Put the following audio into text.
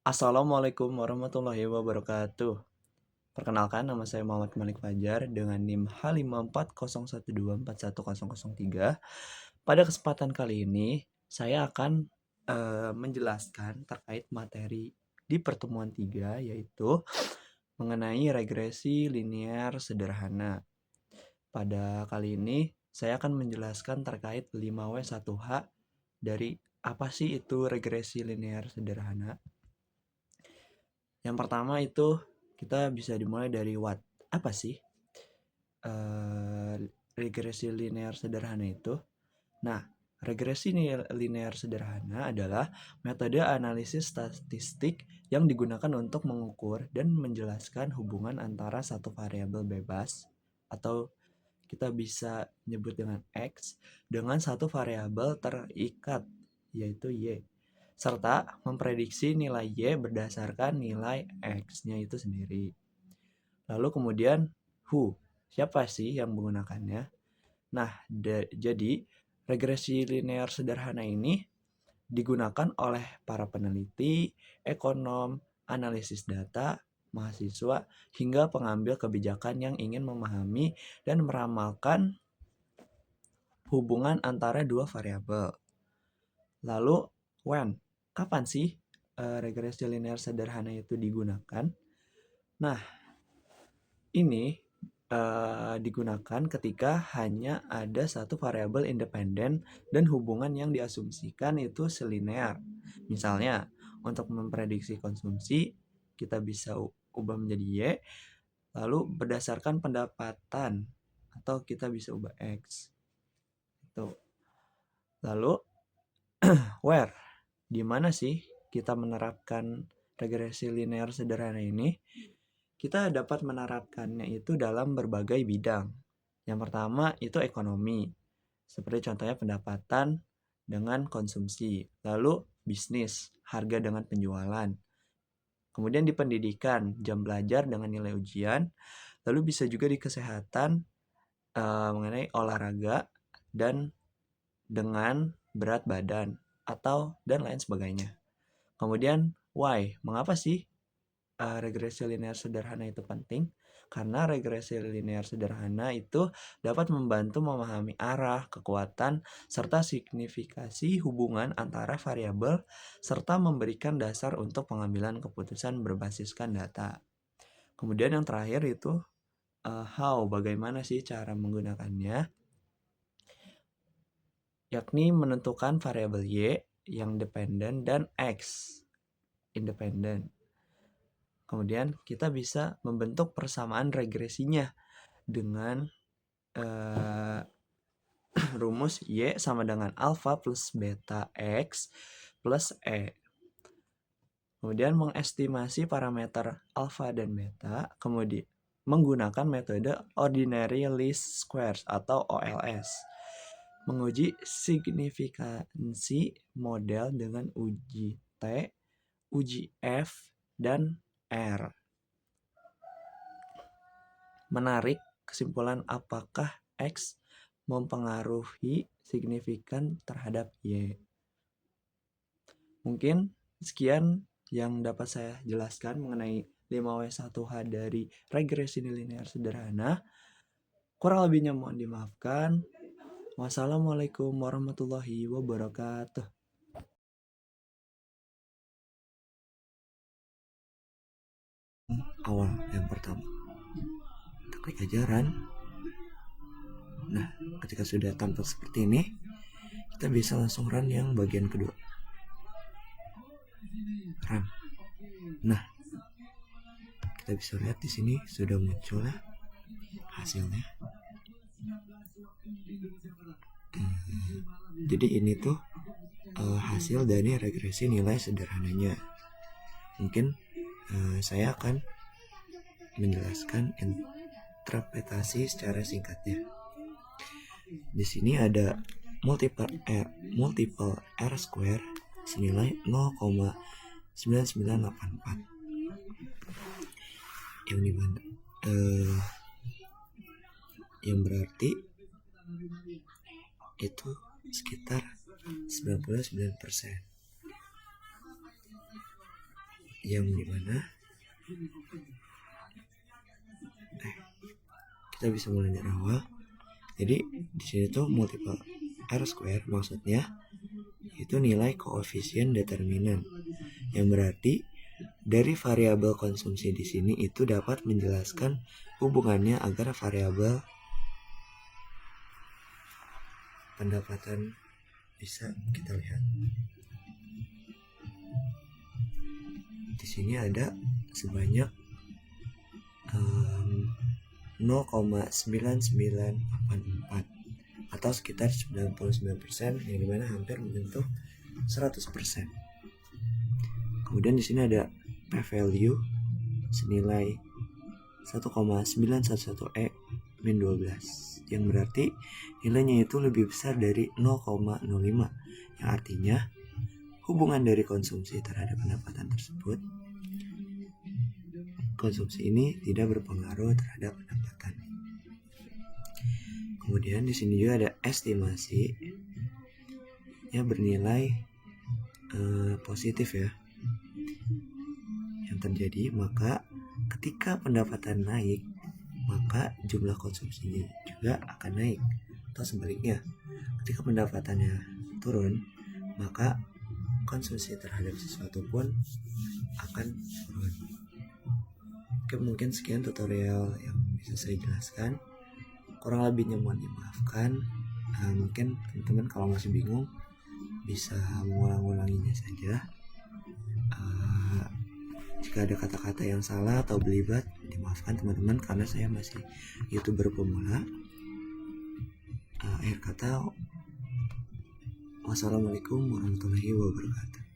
Assalamualaikum warahmatullahi wabarakatuh. Perkenalkan, nama saya Muhammad Malik Fajar dengan NIM H54124141003. Pada kesempatan kali ini, saya akan menjelaskan terkait materi di pertemuan 3, yaitu mengenai regresi linear sederhana. Pada kali ini, saya akan menjelaskan terkait 5W1H dari apa sih itu regresi linear sederhana. Yang pertama itu kita bisa dimulai dari what. Apa sih regresi linear sederhana itu? Nah, regresi linear sederhana adalah metode analisis statistik yang digunakan untuk mengukur dan menjelaskan hubungan antara satu variabel bebas atau kita bisa nyebut dengan X dengan satu variabel terikat yaitu Y, serta memprediksi nilai Y berdasarkan nilai X-nya itu sendiri. Lalu kemudian who, siapa sih yang menggunakannya? Nah, jadi regresi linear sederhana ini digunakan oleh para peneliti, ekonom, analisis data, mahasiswa, hingga pengambil kebijakan yang ingin memahami dan meramalkan hubungan antara dua variabel. Lalu, when? Kapan sih regresi linear sederhana itu digunakan? Nah, ini digunakan ketika hanya ada satu variabel independen dan hubungan yang diasumsikan itu selinear. Misalnya, untuk memprediksi konsumsi, kita bisa ubah menjadi Y, lalu berdasarkan pendapatan, atau kita bisa ubah X. Itu. Lalu, where? Di mana sih kita menerapkan regresi linear sederhana ini? Kita dapat menerapkannya itu dalam berbagai bidang. Yang pertama itu ekonomi, seperti contohnya pendapatan dengan konsumsi. Lalu bisnis, harga dengan penjualan. Kemudian di pendidikan, jam belajar dengan nilai ujian. Lalu bisa juga di kesehatan mengenai olahraga dan dengan berat badan atau dan lain sebagainya. Kemudian why? Mengapa sih regresi linear sederhana itu penting? Karena regresi linear sederhana itu dapat membantu memahami arah, kekuatan, serta signifikasi hubungan antara variabel, serta memberikan dasar untuk pengambilan keputusan berbasiskan data. Kemudian yang terakhir itu how, bagaimana sih cara menggunakannya? Yakni menentukan variabel Y yang dependen dan X independen. Kemudian kita bisa membentuk persamaan regresinya dengan rumus Y sama dengan alfa plus beta X plus E. Kemudian mengestimasi parameter alfa dan beta, kemudian menggunakan metode ordinary least squares atau OLS. Menguji signifikansi model dengan uji T, uji F, dan R. Menarik kesimpulan apakah X mempengaruhi signifikan terhadap Y. Mungkin sekian yang dapat saya jelaskan mengenai 5W1H dari regresi linear sederhana. Kurang lebihnya mohon dimaafkan. Wassalamualaikum warahmatullahi wabarakatuh. Awal yang pertama, kita klik ajaran. Nah, ketika sudah tampak seperti ini, kita bisa langsung run yang bagian kedua. Run. Nah, kita bisa lihat di sini sudah muncul ya hasilnya. Jadi ini tuh hasil dari regresi nilai sederhananya. Mungkin saya akan menjelaskan interpretasi secara singkatnya. Di sini ada multiple R square senilai 0,9984 yang dimana yang berarti itu sekitar 99%. yang dimana kita bisa mulai dari awal. Jadi di sini tuh multiple R square maksudnya itu nilai koefisien determinan, yang berarti dari variabel konsumsi di sini itu dapat menjelaskan hubungannya agar variabel pendapatan bisa kita lihat. Di sini ada sebanyak 0,9984 atau sekitar 99%, yang dimana hampir menyentuh 100%. Kemudian di sini ada p-value senilai 1,911 min 12, yang berarti nilainya itu lebih besar dari 0,05, yang artinya hubungan dari konsumsi terhadap pendapatan tersebut, konsumsi ini tidak berpengaruh terhadap pendapatan. Kemudian di sini juga ada estimasi yang bernilai positif ya, yang terjadi maka ketika pendapatan naik maka jumlah konsumsinya juga akan naik, atau sebaliknya ketika pendapatannya turun maka konsumsi terhadap sesuatu pun akan turun. Oke, mungkin sekian tutorial yang bisa saya jelaskan. Kurang lebihnya mohon dimaafkan. Mungkin teman-teman kalau masih bingung bisa mengulang-ulanginya saja. Jika ada kata-kata yang salah atau belibet, dimaafkan teman-teman karena saya masih YouTuber pemula. Akhir kata, wassalamualaikum warahmatullahi wabarakatuh.